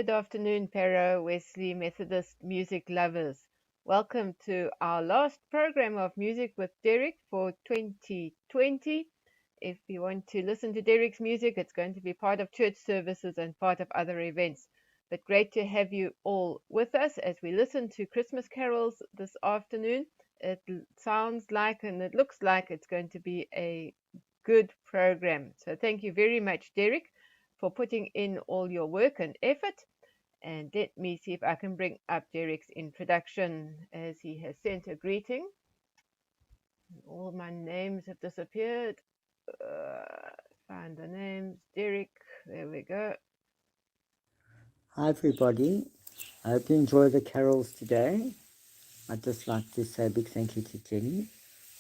Good afternoon, Pero Wesley Methodist music lovers. Welcome to our last program of Music with Derek for 2020. If you want to listen to Derek's music, it's going to be part of church services and part of other events. But great to have you all with us as we listen to Christmas carols this afternoon. It sounds like and it looks like it's going to be a good program. So thank you very much, Derek, for putting in all your work and effort. And let me see if I can bring up Derek's introduction as he has sent a greeting. All my names have disappeared. Find the names. Derek, there we go. Hi everybody, I hope you enjoy the carols today. I'd just like to say a big thank you to Jenny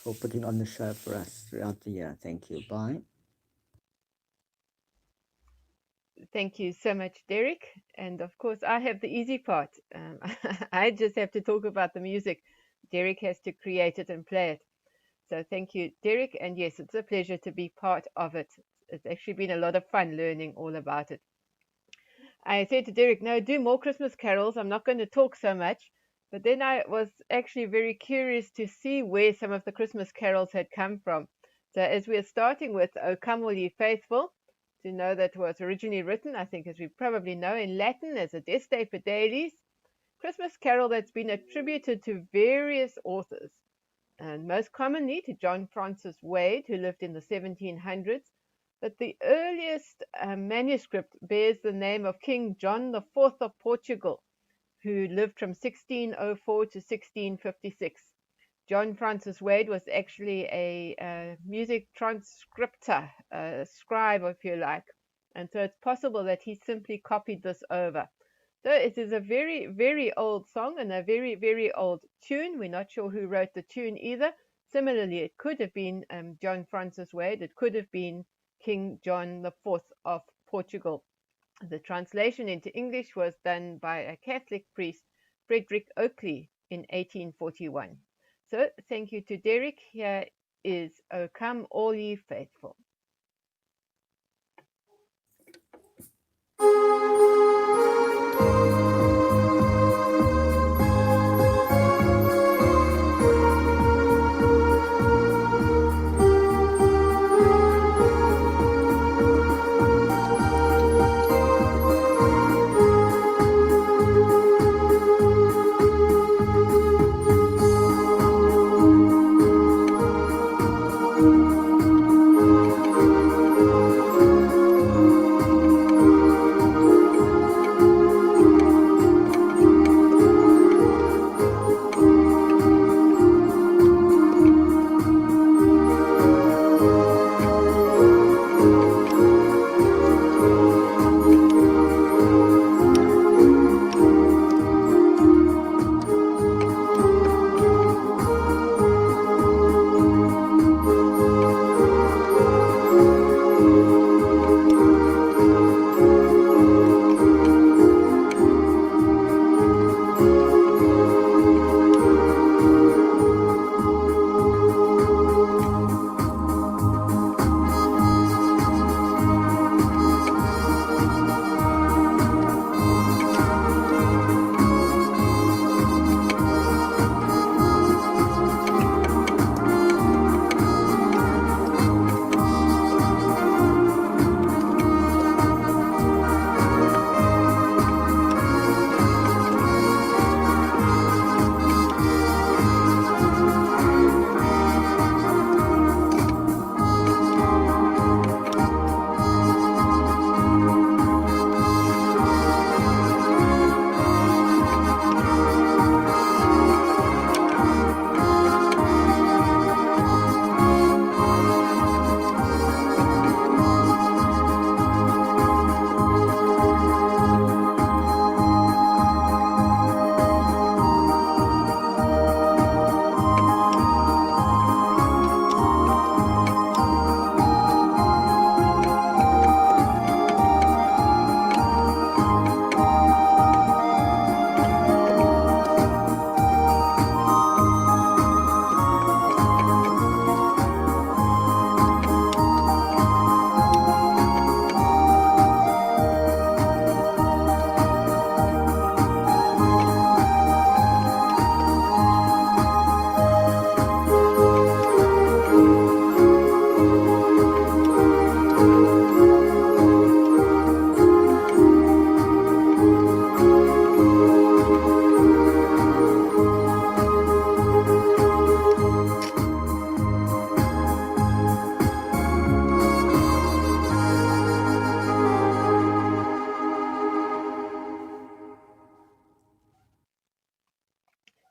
for putting on the show for us throughout the year. Thank you. Bye. Thank you so much, Derek. And of course, I have the easy part. I just have to talk about the music. Derek has to create it and play it. So thank you, Derek. And yes, it's a pleasure to be part of it. It's actually been a lot of fun learning all about it. I said to Derek, no, do more Christmas carols. I'm not going to talk so much. But then I was actually very curious to see where some of the Christmas carols had come from. So as we're starting with O Come All Ye Faithful, to know that was originally written, I think as we probably know, in Latin as a Deste Fidelis, Christmas carol that's been attributed to various authors, and most commonly to John Francis Wade, who lived in the 1700s. But the earliest manuscript bears the name of King John IV of Portugal, who lived from 1604 to 1656. John Francis Wade was actually a music transcriptor, a scribe, if you like. And so it's possible that he simply copied this over. So it is a very, very old song and a very, very old tune. We're not sure who wrote the tune either. Similarly, it could have been John Francis Wade. It could have been King John IV of Portugal. The translation into English was done by a Catholic priest, Frederick Oakley, in 1841. So thank you to Derek. Here is O Come All Ye Faithful.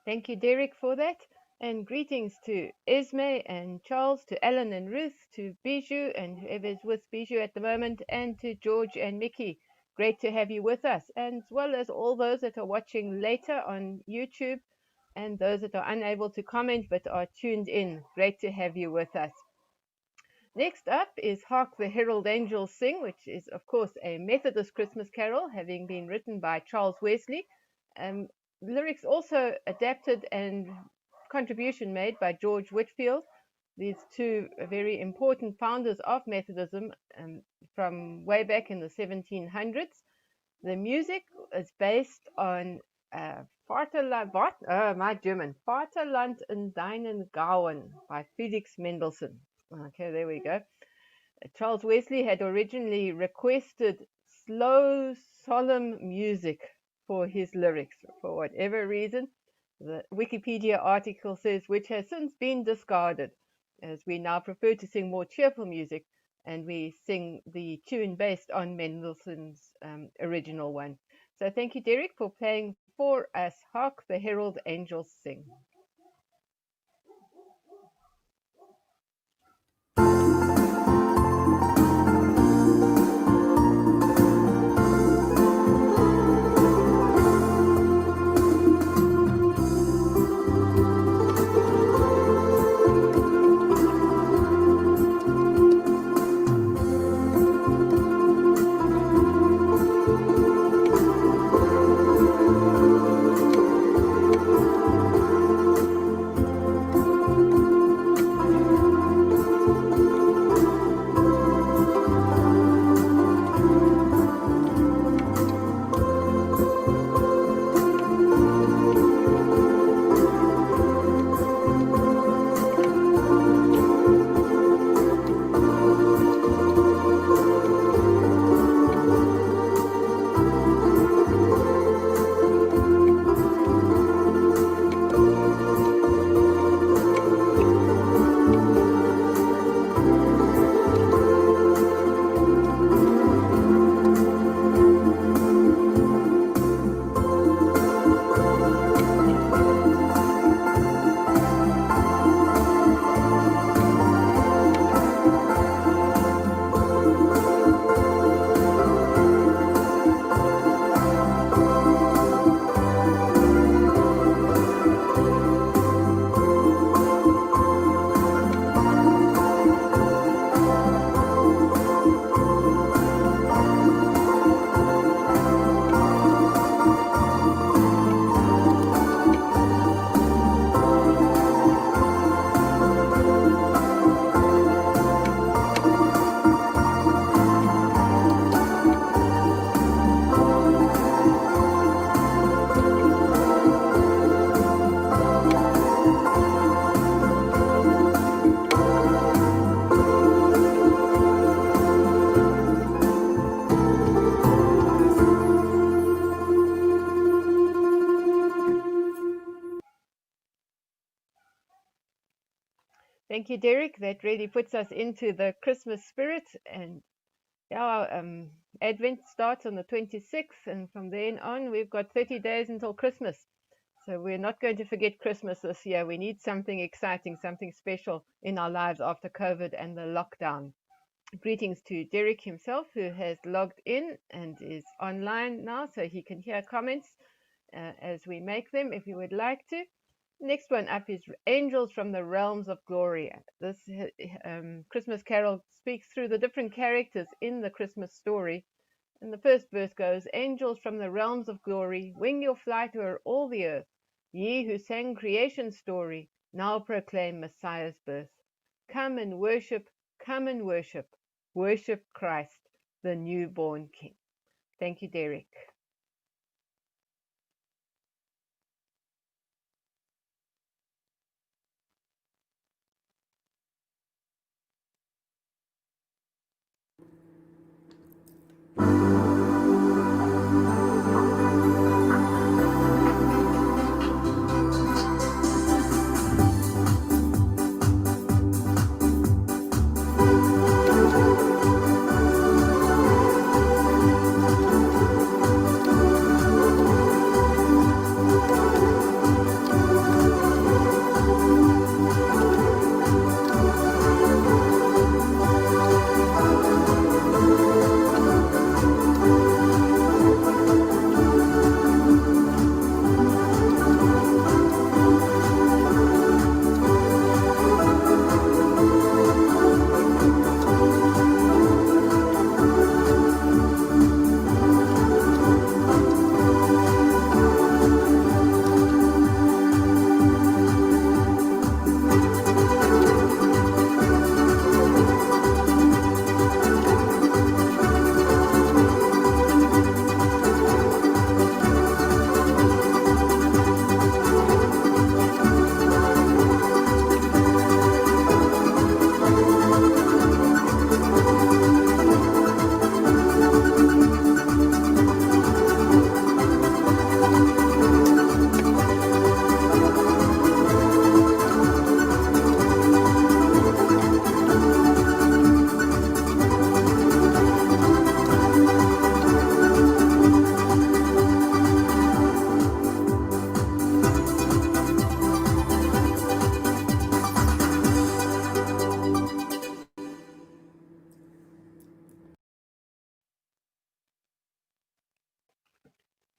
Thank you, Derek, for that. And greetings to Esme and Charles, to Alan and Ruth, to Bijou and whoever's with Bijou at the moment, and to George and Mickey. Great to have you with us, and as well as all those that are watching later on YouTube and those that are unable to comment but are tuned in. Great to have you with us. Next up is Hark the Herald Angels Sing, which is, of course, a Methodist Christmas carol, having been written by Charles Wesley. Lyrics also adapted and contribution made by George Whitefield. These two very important founders of Methodism from way back in the 1700s. The music is based on Vaterland, my German, Vaterland in Deinen Gauen by Felix Mendelssohn. Okay, there we go. Charles Wesley had originally requested slow, solemn music for his lyrics for whatever reason. The Wikipedia article says, which has since been discarded, as we now prefer to sing more cheerful music, and we sing the tune based on Mendelssohn's original one. So thank you, Derek, for playing for us Hark the Herald Angels Sing. Thank you, Derek. That really puts us into the Christmas spirit. And our Advent starts on the 26th, and from then on, we've got 30 days until Christmas. So we're not going to forget Christmas this year. We need something exciting, something special in our lives after COVID and the lockdown. Greetings to Derek himself, who has logged in and is online now, so he can hear comments as we make them, if you would like to. Next one up is Angels from the Realms of Glory. This Christmas carol speaks through the different characters in the Christmas story. And the first verse goes, Angels from the realms of glory, wing your flight o'er all the earth. Ye who sang creation's story, now proclaim Messiah's birth. Come and worship, worship Christ, the newborn King. Thank you, Derek.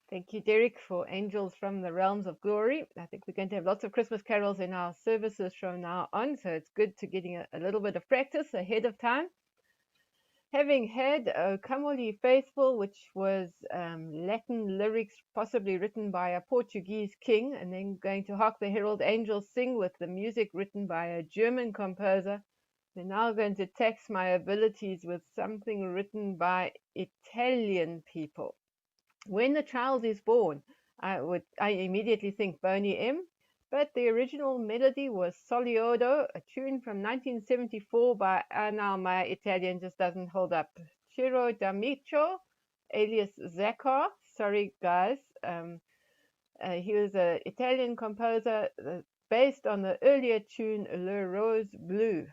Thank you, Derek, for Angels from the Realms of Glory. I think we're going to have lots of Christmas carols in our services from now on, so it's good to getting a little bit of practice ahead of time. Having had O Come All Ye Faithful, which was Latin lyrics possibly written by a Portuguese king, and then going to Hark the Herald Angels Sing with the music written by a German composer, we're now going to tax my abilities with something written by Italian people. When a child is born, I immediately think Boney M, but the original melody was Soliodo, a tune from 1974 by, now my Italian just doesn't hold up, Ciro D'Amico, alias Zaccar. Sorry, guys. He was an Italian composer based on the earlier tune Le Rose Bleu,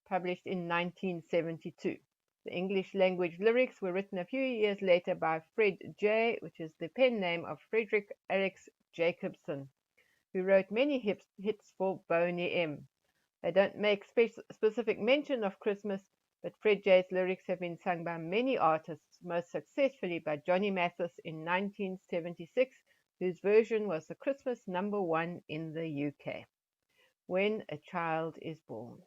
published in 1972. The English language lyrics were written a few years later by Fred J., which is the pen name of Frederick Alex Jacobson, who wrote many hits for Boney M. They don't make specific mention of Christmas, but Fred J.'s lyrics have been sung by many artists, most successfully by Johnny Mathis in 1976, whose version was the Christmas #1 in the UK. When a Child is Born.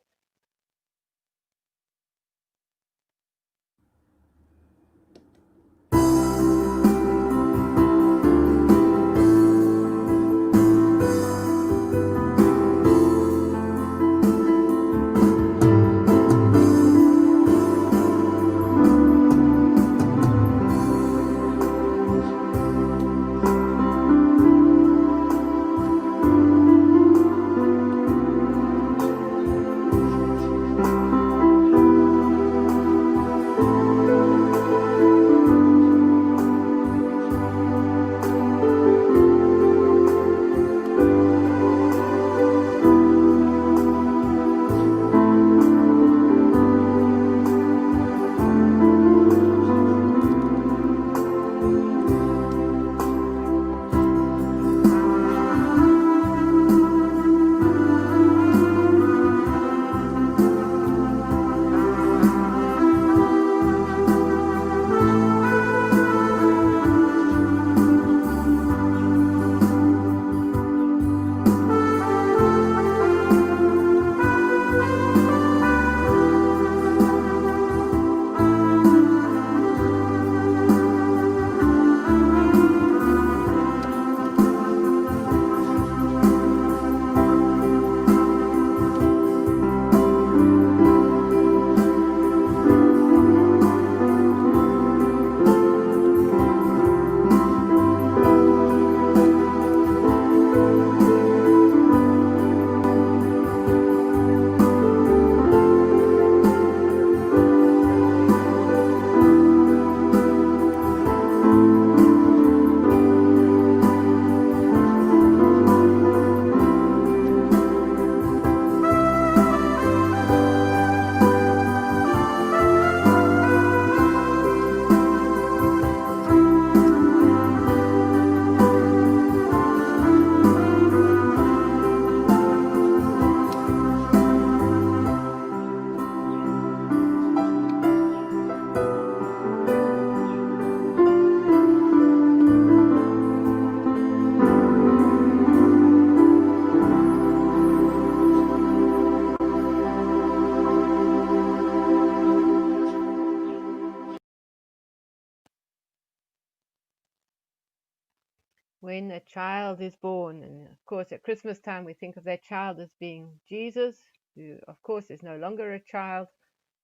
When a child is born. And of course, at Christmas time, we think of that child as being Jesus, who, of course, is no longer a child,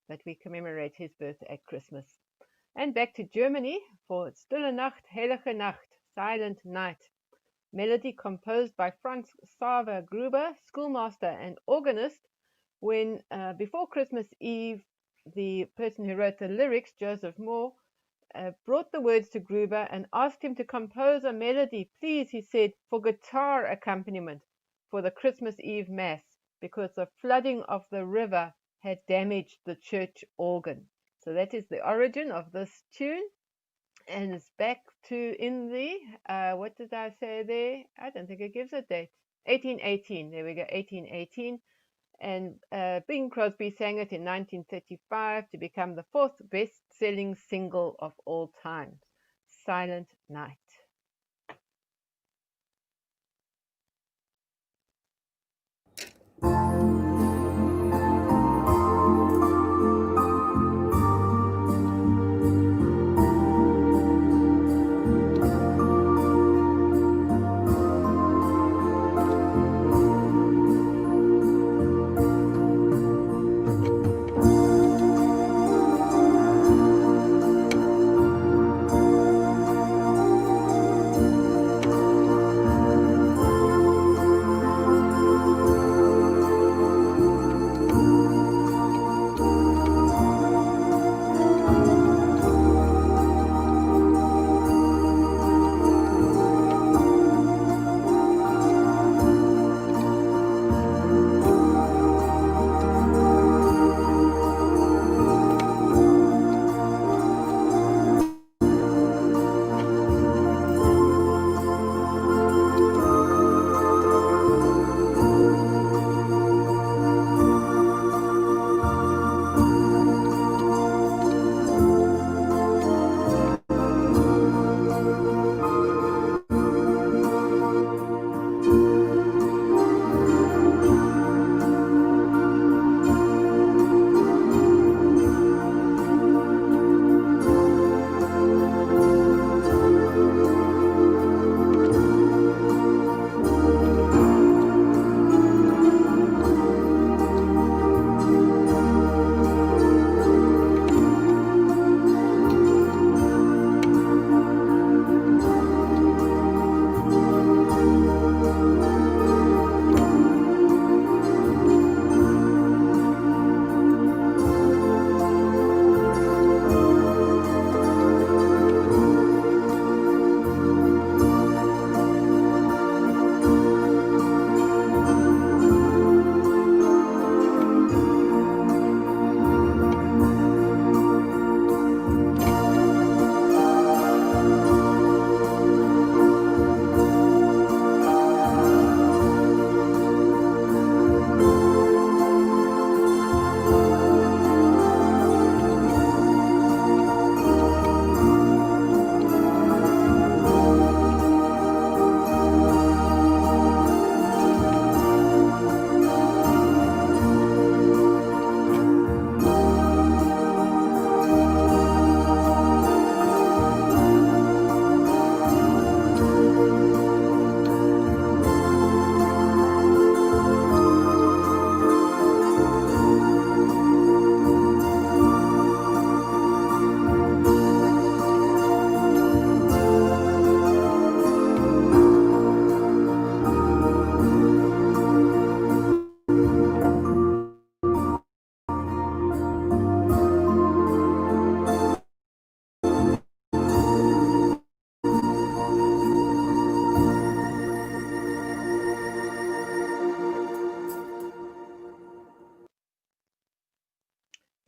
but we commemorate his birth at Christmas. And back to Germany for Stille Nacht, Heilige Nacht, Silent Night. Melody composed by Franz Xaver Gruber, schoolmaster and organist, when before Christmas Eve, the person who wrote the lyrics, Joseph Moore, brought the words to Gruber and asked him to compose a melody, please, he said, for guitar accompaniment for the Christmas Eve Mass, because the flooding of the river had damaged the church organ. So that is the origin of this tune, and it's back to in the, what did I say there? I don't think it gives a date. 1818, there we go, 1818. And Bing Crosby sang it in 1935 to become the 4th best-selling single of all time, Silent Night.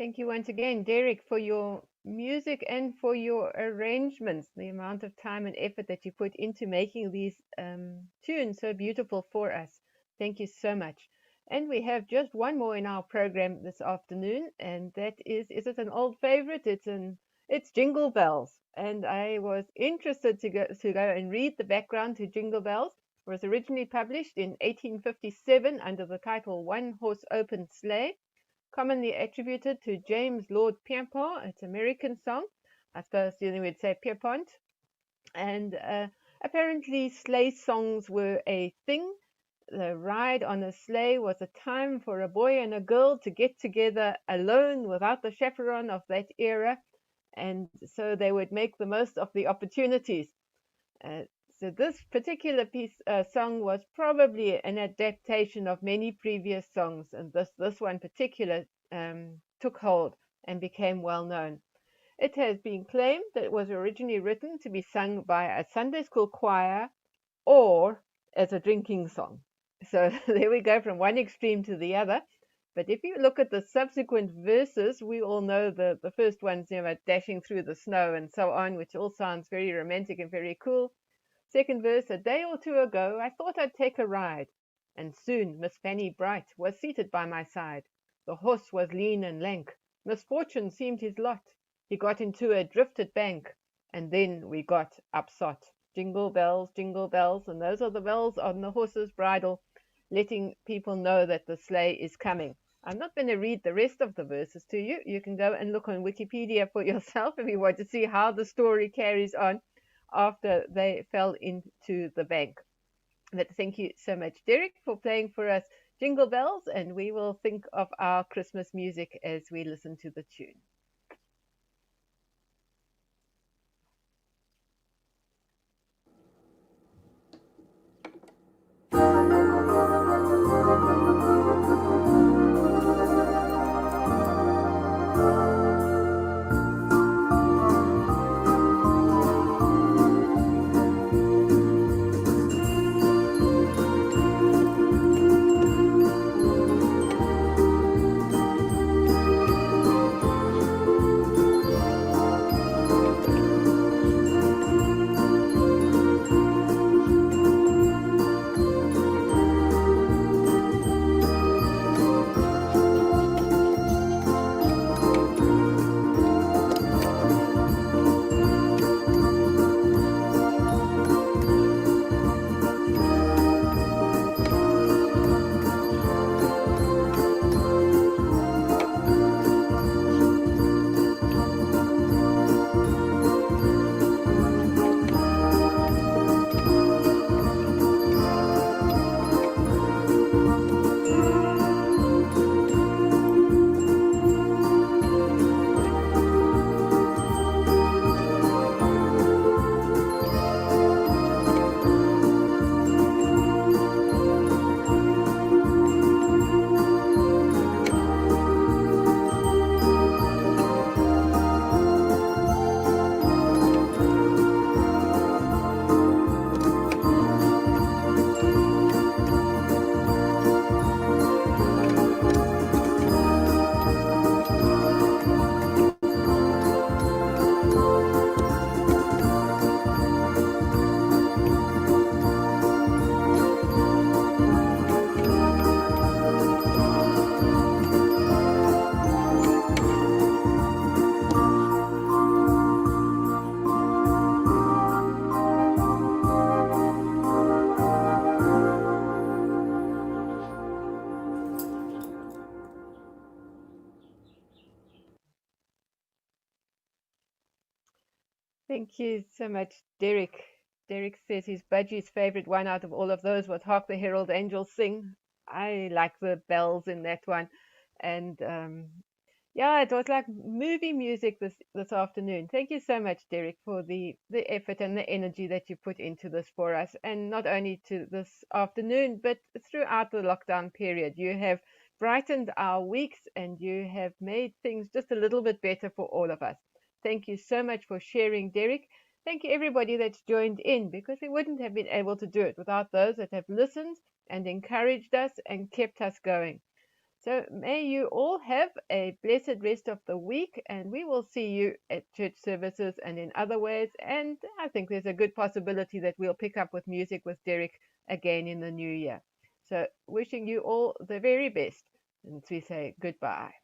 Thank you once again, Derek, for your music and for your arrangements, the amount of time and effort that you put into making these tunes so beautiful for us. Thank you so much. And we have just one more in our program this afternoon, and that is it an old favorite? It's Jingle Bells. And I was interested to go and read the background to Jingle Bells. It was originally published in 1857 under the title One Horse Open Sleigh, commonly attributed to James Lord Pierpont. It's an American song. I suppose you would say Pierpont. And apparently, sleigh songs were a thing. The ride on a sleigh was a time for a boy and a girl to get together alone without the chaperone of that era. And so they would make the most of the opportunities. Uh, so this particular song was probably an adaptation of many previous songs, and this one particular took hold and became well known. It has been claimed that it was originally written to be sung by a Sunday school choir or as a drinking song. So there we go from one extreme to the other. But if you look at the subsequent verses, we all know the first ones, dashing through the snow and so on, which all sounds very romantic and very cool. Second verse, a day or two ago, I thought I'd take a ride, and soon Miss Fanny Bright was seated by my side. The horse was lean and lank. Misfortune seemed his lot. He got into a drifted bank, and then we got upsot. Jingle bells, and those are the bells on the horse's bridle, letting people know that the sleigh is coming. I'm not going to read the rest of the verses to you. You can go and look on Wikipedia for yourself if you want to see how the story carries on after they fell into the bank. But thank you so much, Derek, for playing for us Jingle Bells, and we will think of our Christmas music as we listen to the tune. Thank you so much, Derek. Derek says his Budgie's favorite one out of all of those was Hark the Herald Angels Sing. I like the bells in that one. And yeah, it was like movie music this afternoon. Thank you so much, Derek, for the effort and the energy that you put into this for us, and not only to this afternoon, but throughout the lockdown period. You have brightened our weeks, and you have made things just a little bit better for all of us. Thank you so much for sharing, Derek. Thank you, everybody that's joined in, because we wouldn't have been able to do it without those that have listened and encouraged us and kept us going. So may you all have a blessed rest of the week, and we will see you at church services and in other ways. And I think there's a good possibility that we'll pick up with music with Derek again in the new year. So wishing you all the very best, and we say goodbye.